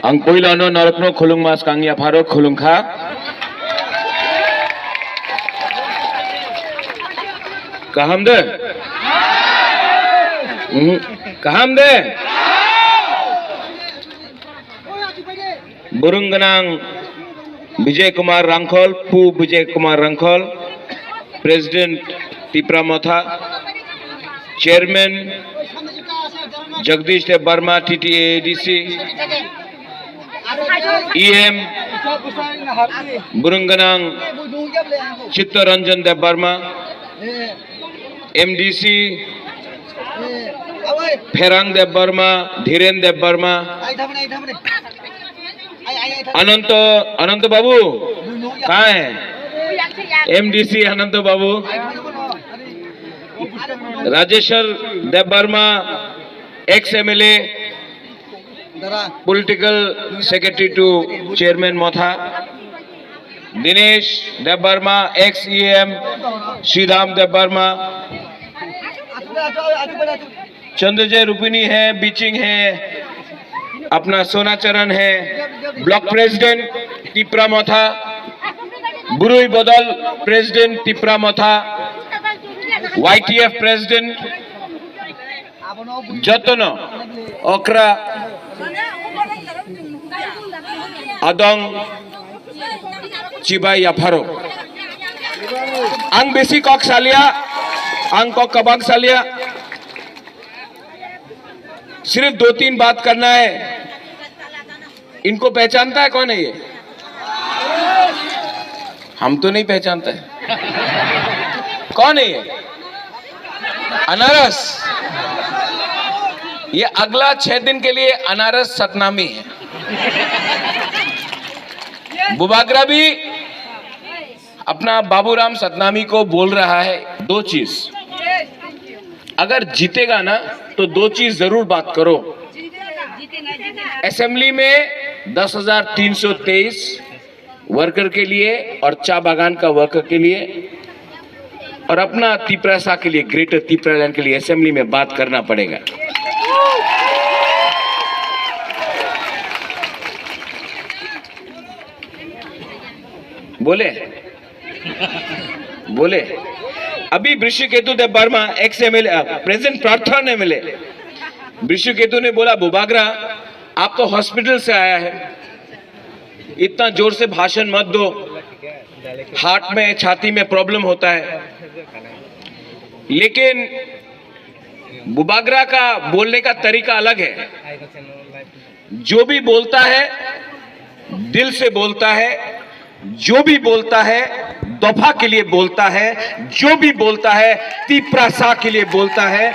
Ang puilano narokno khulung mas kangya pharo khulung kha. Kaham de? Kaham de? Burungganang Vijay Kumar Rangkhol, Pu Vijay Kumar Rangkhol, President Tipra Motha, Chairman Jagdish Dev Barma, TTA ADC, EM Burungganang Chittaranjan Dev Barma, MDC Pherang Dev Barma, Dhiren Dev Barma, अनंत बाबू कहाँ है? MDC Anant Babu, Rajeshwar Dev Varma ex MLA, political secretary to chairman Motha, Dinesh Dev Varma ex EM, Shriram Dev Varma, चंद्रजय रुपिनी है, बीचिंग है, अपना सोनाचरण है, block president Tipra मोथा, बुरुई बदल प्रेसिडेंट तिप्रा मोथा, YTF प्रेसिडेंट जतन ओकरा अदंग चिबाई याफारो आंग बेसी कॉक सालिया आंग कॉक कबाग सालिया सिर्फ 2-3 बात करना है। इनको पहचानता है कौन है ये? हम तो नहीं पहचानते। कौन है ये? अनारस। ये अगला 6 दिन के लिए अनारस सतनामी है। बुबागरा भी अपना बाबूराम सतनामी को बोल रहा है 2 चीज। अगर जीतेगा ना तो 2 चीज जरूर बात करो। असेंबली में 10,323 वर्कर के लिए और चा बागान का वर्कर के लिए और अपना तिपरासा के लिए, ग्रेटर तिपरालैंड के लिए असेंबली में बात करना पड़ेगा। बोले अभी वृषिकेतु देव वर्मा एक्स MLA प्रेसिडेंट प्रार्थना MLA वृषिकेतु ने बोला, बुबागरा आप तो हॉस्पिटल से आया है, इतना जोर से भाषण मत दो, हार्ट में छाती में प्रॉब्लम होता है। लेकिन बुबागरा का बोलने का तरीका अलग है। जो भी बोलता है दिल से बोलता है, जो भी बोलता है दफा के लिए बोलता है, जो भी बोलता है तिपरासा के लिए बोलता है,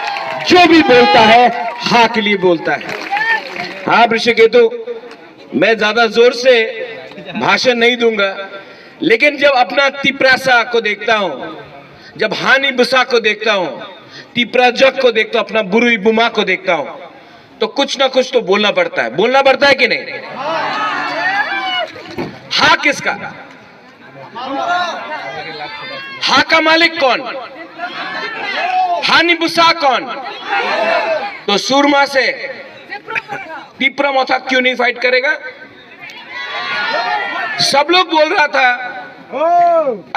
जो भी बोलता है हा के लिए बोलता है। हाँ वृषिकेतु, मैं ज्यादा जोर से भाषण नहीं दूंगा, लेकिन जब अपना तिपरासा को देखता हूं, जब हानि बुसा को देखता हूं, तिपराजक को देखता हूं, अपना बुरुई बुमा को देखता हूं, तो कुछ ना कुछ तो बोलना पड़ता है। बोलना पड़ता है कि नहीं? हा किसका? हा का मालिक कौन? हानि बुसा कौन? तो सूरमा से तिपरा मोथा क्यों नहीं फाइट करेगा? सब लोग बोल रहा था,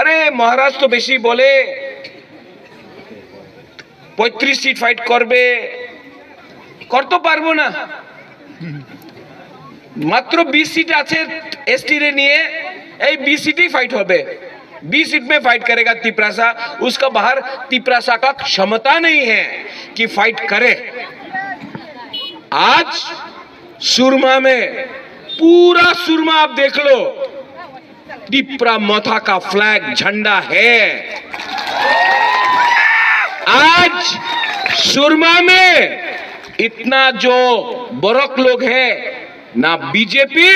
अरे महाराज तो बेशी बोले 35 सीट फाइट करबे, कर तो पारबो ना, मात्र 20 सीट আছে एसटी रे নিয়ে, এই 20 सीट फाइट होबे, 20 सीट में फाइट करेगा तिपरासा। उसका बाहर तिपरासा का क्षमता नहीं है कि फाइट करे। आज सुरमा में पूरा सुरमा आप देख लो, तिपरा मोथा का फ्लैग झंडा है। आज सुरमा में इतना जो बरक लोग है, ना बीजेपी,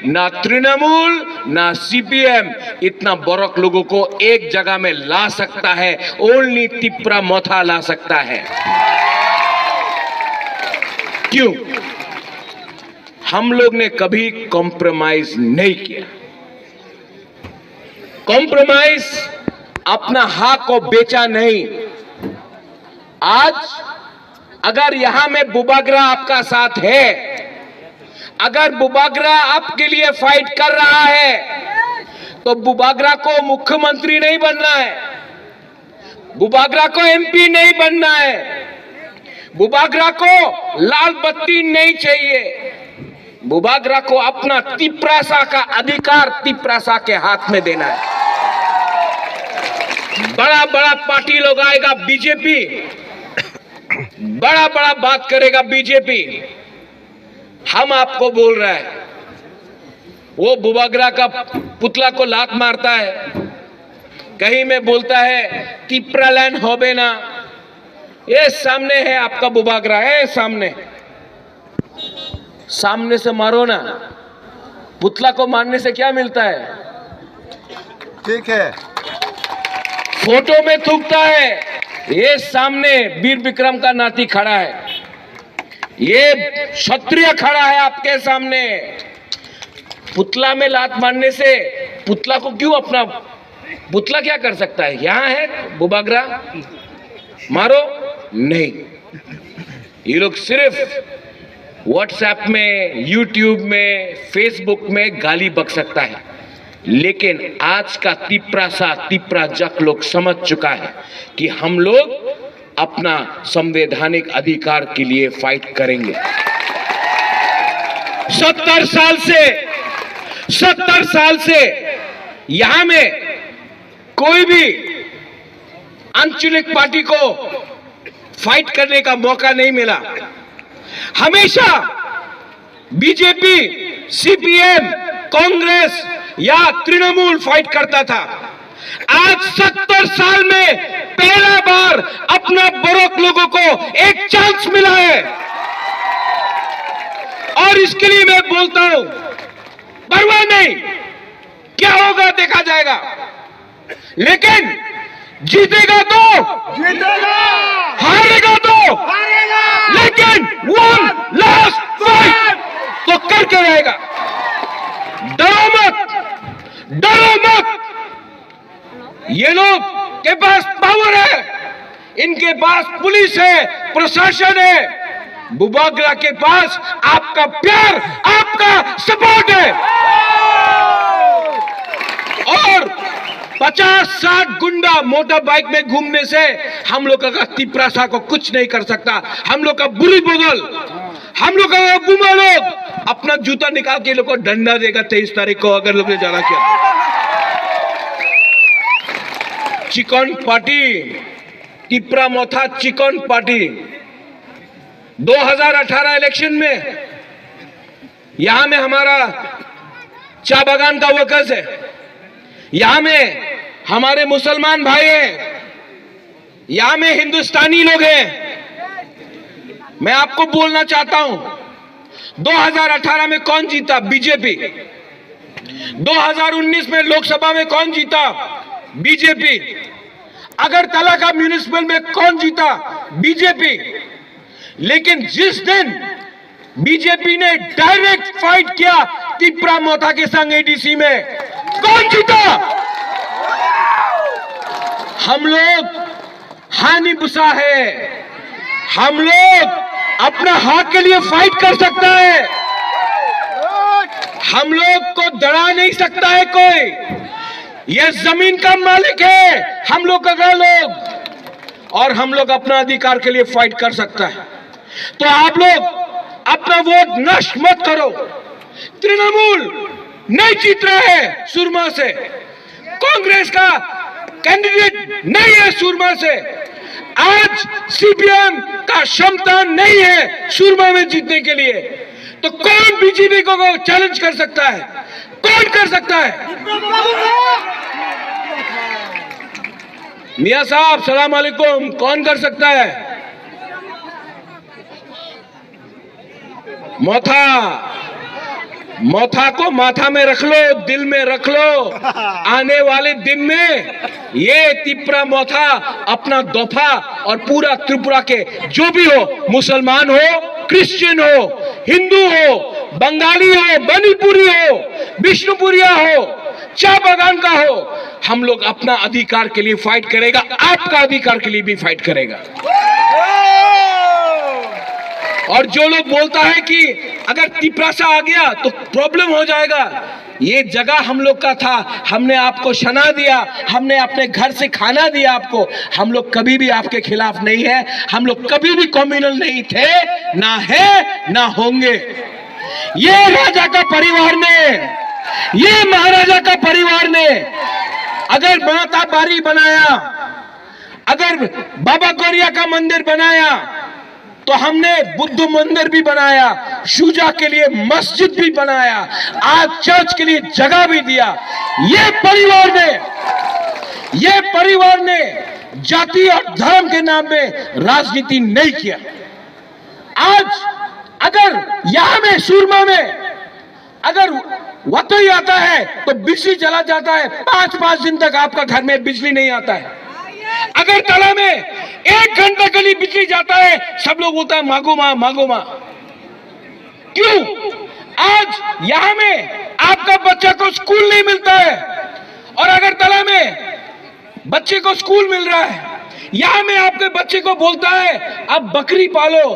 ना तृणमूल, ना सीपीएम इतना बड़क लोगों को एक जगह में ला सकता है। ओनली तिप्रा मोथा ला सकता है। क्यों? हम लोग ने कभी कॉम्प्रोमाइज नहीं किया। कॉम्प्रोमाइज अपना हक को बेचा नहीं। आज अगर यहां में बुबागरा आपका साथ है, अगर बुबागरा आपके लिए फाइट कर रहा है, तो बुबागरा को मुख्यमंत्री नहीं बनना है, बुबागरा को एमपी नहीं बनना है, बुबागरा को लाल बत्ती नहीं चाहिए। बुबागरा को अपना तिप्रासा का अधिकार तिप्रासा के हाथ में देना है। बड़ा बड़ा पार्टी लोग आएगा, बीजेपी बड़ा बड़ा बात करेगा, बीजेपी। हम आपको बोल रहे हैं, वो बुबागरा का पुतला को लात मारता है, कहीं में बोलता है तिप्रालैंड होबे ना। ये सामने है आपका बुबागरा है, सामने से मारो ना। पुतला को मारने से क्या मिलता है? ठीक है, फोटो में थूकता है। ये सामने वीर विक्रम का नाती खड़ा है, ये क्षत्रिय खड़ा है आपके सामने। पुतला में लात मारने से पुतला को क्यों अपना पुतला क्या कर सकता है? यहां है बुबागरा, मारो नहीं। ये लोग सिर्फ व्हाट्सएप में, यूट्यूब में, फेसबुक में गाली बक सकता है, लेकिन आज का तिप्रा जक लोग समझ चुका है कि हम लोग अपना संवैधानिक अधिकार के लिए फाइट करेंगे। 70 साल से यहां में कोई भी आंचलिक पार्टी को फाइट करने का मौका नहीं मिला। हमेशा बीजेपी, सीपीएम, कांग्रेस या तृणमूल फाइट करता था। आज 70 साल में पहला बार अपना बड़ोक लोगों को एक चांस मिला है, और इसके लिए मैं बोलता हूं, परवाह नहीं, क्या होगा देखा जाएगा, लेकिन जीतेगा तो जीतेगा, हारेगा तो हारेगा, लेकिन वन लास्ट फाइट तो करके रहेगा। डरो मत। ये लोग के पास पावर है, इनके पास पुलिस है, प्रशासन है। बुबागरा के पास आपका प्यार, आपका सपोर्ट है। और 50-60 गुंडा मोटर बाइक में घूमने से हम लोग का तिप्रासा को कुछ नहीं कर सकता। हम लोग का बुरी बगल, हम लोग का गुमा लोग अपना जूता निकाल के लोग को डंडा देगा 23 तारीख को, अगर लोग ने जाना किया। चिकन पार्टी, तिप्रा मोथा चिकन पार्टी। 2018 इलेक्शन में यहां में हमारा चाय बागान का वर्कर्स है, यहां में हमारे मुसलमान भाई हैं, यहां में हिंदुस्तानी लोग हैं। मैं आपको बोलना चाहता हूं, 2018 में कौन जीता? बीजेपी। 2019 में लोकसभा में कौन जीता? बीजेपी। अगरतला का म्युनिसिपल में कौन जीता? बीजेपी। लेकिन जिस दिन बीजेपी ने डायरेक्ट फाइट किया तिप्रा मोथा के संग एडीसी में, कौन जीता? हम लोग हानिबुसा है, हम लोग अपना हक के लिए फाइट कर सकता है, हम लोग को डरा नहीं सकता है कोई। ये जमीन का मालिक है हम लोग का लोग, और हम लोग अपना अधिकार के लिए फाइट कर सकता है। तो आप लोग अपना वोट नष्ट मत करो। तृणमूल नहीं जीत रहा है सुरमा से, कांग्रेस का कैंडिडेट नहीं है सुरमा से, आज सीपीएम का क्षमता नहीं है सुरमा में जीतने के लिए, तो कौन बीजेपी को चैलेंज कर सकता है? कौन कर सकता है? मियां साहब सलाम अलैकुम, कौन कर सकता है? मोथा मोथा को माथा में रख लो, दिल में रख लो। आने वाले दिन में ये तिपरा मोथा अपना दोफा और पूरा त्रिपुरा के जो भी हो, मुसलमान हो, क्रिश्चियन हो, हिंदू हो, बंगाली हो, मणिपुरी हो, विष्णुपुरिया हो, चाय बागान का हो, हम लोग अपना अधिकार के लिए फाइट करेगा, आपका अधिकार के लिए भी फाइट करेगा। और जो लोग बोलता है कि अगर तिपरासा आ गया तो प्रॉब्लम हो जाएगा, ये जगह हम लोग का था, हमने आपको शना दिया, हमने अपने घर से खाना दिया आपको। हम लोग कभी भी आपके खिलाफ नहीं है, हम लोग कभी भी कम्युनल नहीं थे, ना है ना होंगे। ये राजा का परिवार ने, ये महाराजा का परिवार ने अगर माता बारी बनाया, अगर बाबा गौरिया का मंदिर बनाया, तो हमने बुद्ध मंदिर भी बनाया, शुजा के लिए मस्जिद भी बनाया, आज चर्च के लिए जगह भी दिया। ये परिवार ने जाति और धर्म के नाम पे राजनीति नहीं किया। आज अगर यहां में सूरमा में अगर वतई आता है तो बिजली चला जाता है, 5-5 दिन तक आपका घर में बिजली नहीं आता है। अगर तला में 1 घंटा के लिए बिजली जाता है, सब लोग बोलता है मांगो मां, मांगो मां। क्यों? आज यहां में आपका बच्चा को स्कूल नहीं मिलता है, और अगर तला में बच्चे को स्कूल मिल रहा है, यहां में आपके बच्चे को बोलता है अब बकरी पालो,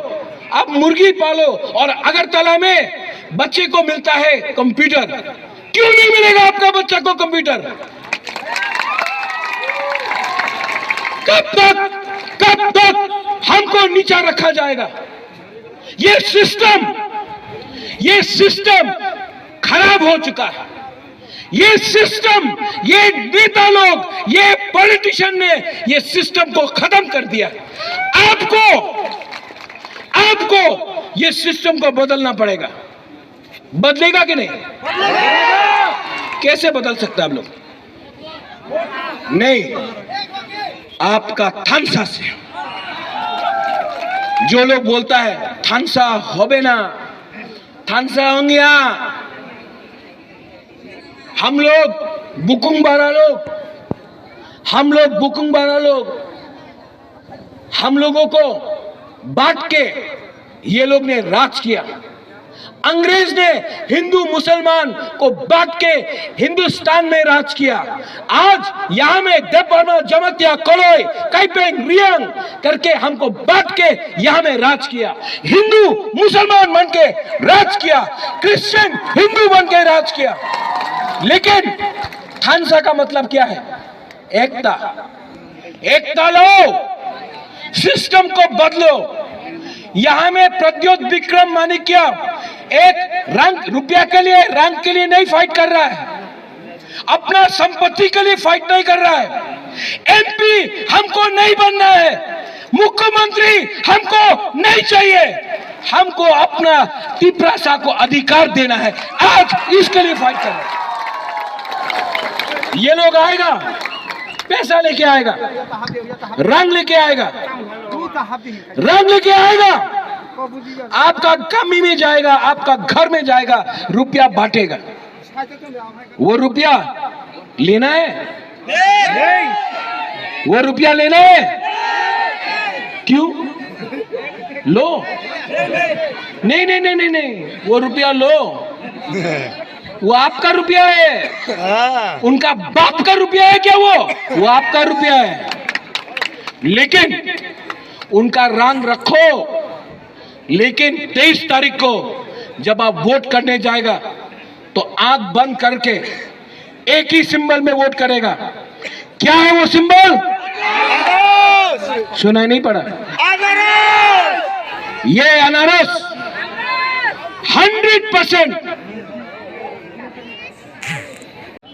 अब मुर्गी पालो, और अगर तला में बच्चे को मिलता है कंप्यूटर। क्यों नहीं मिलेगा आपका बच्चा को कंप्यूटर? कब तक हमको नीचा रखा जाएगा? ये सिस्टम खराब हो चुका है। ये सिस्टम, ये नेता लोग, ये पॉलिटिशियन ने ये सिस्टम को खत्म कर दिया। आपको ये सिस्टम को बदलना पड़ेगा। बदलेगा कि नहीं? कैसे बदल सकते आप लोग? नहीं, आपका थानसा से। जो लोग बोलता है थानसा होबे ना, थानसा होंगे, हम लोग बुकुंग बारा लोग, हम लोगों को बांट के ये लोग ने राज किया। अंग्रेज ने हिंदू मुसलमान को बांट के हिंदुस्तान में राज किया। आज यहां में देवबर्मा, जमतिया, कलोई, काइपेंग, रियांग करके हमको बांट के यहां में राज किया। हिंदू मुसलमान बन के राज किया, क्रिश्चियन हिंदू बन के राज किया। लेकिन थानसा का मतलब क्या है? एकता लो, सिस्टम को बदलो। यहां में प्रद्योत विक्रम माणिक्य एक रुपया के लिए, रंग के लिए नहीं फाइट कर रहा है, अपना संपत्ति के लिए फाइट नहीं कर रहा है। एमपी हमको नहीं बनना है, मुख्यमंत्री हमको नहीं चाहिए, हमको अपना तिपरासा को अधिकार देना है। आज इसके लिए फाइट कर रहे हैं। ये लोग आएगा, पैसा लेके आएगा, रंग लेके आएगा, आपका कमी में जाएगा, आपका घर में जाएगा, रुपया बांटेगा। वो रुपया लेना है? वो रुपया लेना है? क्यों? लो। नहीं, वो रुपया लो, वो आपका रुपया है। उनका बाप का रुपया है क्या? वो आपका रुपया है। लेकिन उनका रंग रखो। लेकिन 23 तारीख को जब आप वोट करने जाएगा तो आंख बंद करके एक ही सिंबल में वोट करेगा। क्या है वो सिंबल? सुनाई नहीं पड़ा? ये अनारस 100%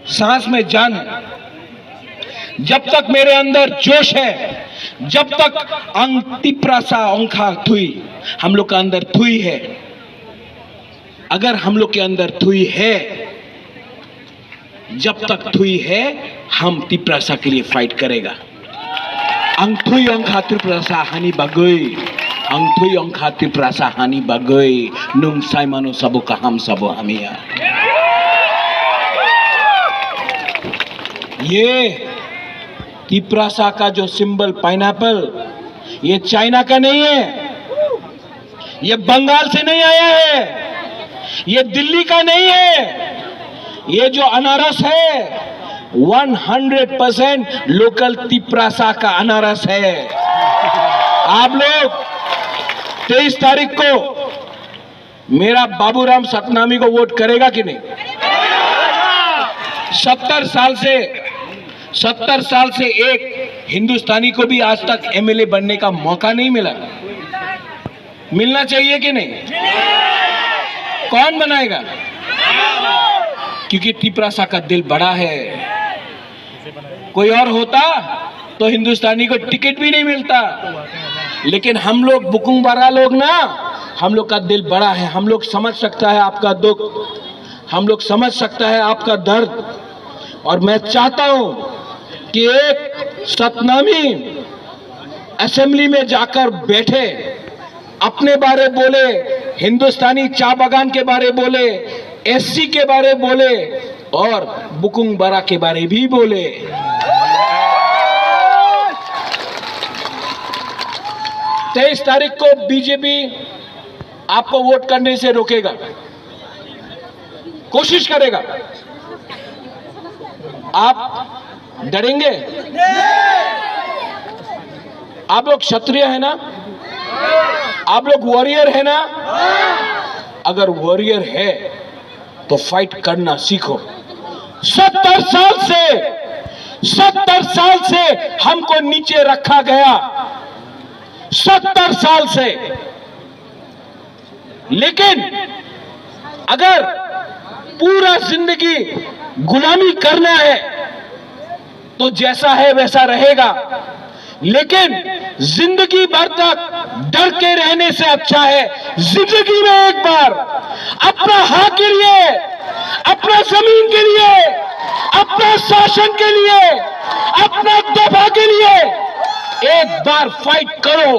सांस में जान है। जब तक मेरे अंदर जोश है, जब तक तिपरासा अंखा थुई, हम लोग का अंदर थुई है। अगर हम लोग के अंदर थुई है, जब तक थुई है, हम तिपरासा के लिए फाइट करेगा। अंग थुई अंखा तिपरासा हानि बगई, अंगथुई अंखाति प्रासा हानि बागै नुं साइमानो सबो कहम सबो हमिया। ये तिप्रासा का जो सिंबल पाइनएप्पल, ये चाइना का नहीं है, ये बंगाल से नहीं आया है, ये दिल्ली का नहीं है। ये जो अनारस है 100% लोकल तिप्रासा का अनारस है। आप लोग 23 तारीख को मेरा बाबूराम सतनामी को वोट करेगा कि नहीं? 70 साल से एक हिंदुस्तानी को भी आज तक एमएलए बनने का मौका नहीं मिला। मिलना चाहिए कि नहीं? कौन बनाएगा? क्योंकि तिप्रासा का दिल बड़ा है। कोई और होता तो हिंदुस्तानी को टिकट भी नहीं मिलता। लेकिन हम लोग बुकुंग बारा लोग ना, हम लोग का दिल बड़ा है। हम लोग समझ सकता है आपका दुख, हम लोग समझ सकता है आपका दर्द। और मैं चाहता हूं कि एक सतनामी असेंबली में जाकर बैठे, अपने बारे बोले, हिंदुस्तानी चा बागान के बारे बोले, एससी के बारे बोले और बुकुंग बारा के बारे भी बोले। 23 तारीख को बीजेपी आपको वोट करने से रोकेगा, कोशिश करेगा। आप डरेंगे? आप लोग क्षत्रिय है ना? आप लोग वॉरियर है ना? अगर वॉरियर है तो फाइट करना सीखो। 70 साल से हमको नीचे रखा गया, 70 साल से। लेकिन अगर पूरा जिंदगी गुलामी करना है तो जैसा है वैसा रहेगा। लेकिन जिंदगी भर तक डर के रहने से अच्छा है जिंदगी में एक बार अपना हक के लिए, अपना जमीन के लिए, अपना शासन के लिए, अपना दफा के लिए एक बार फाइट करो।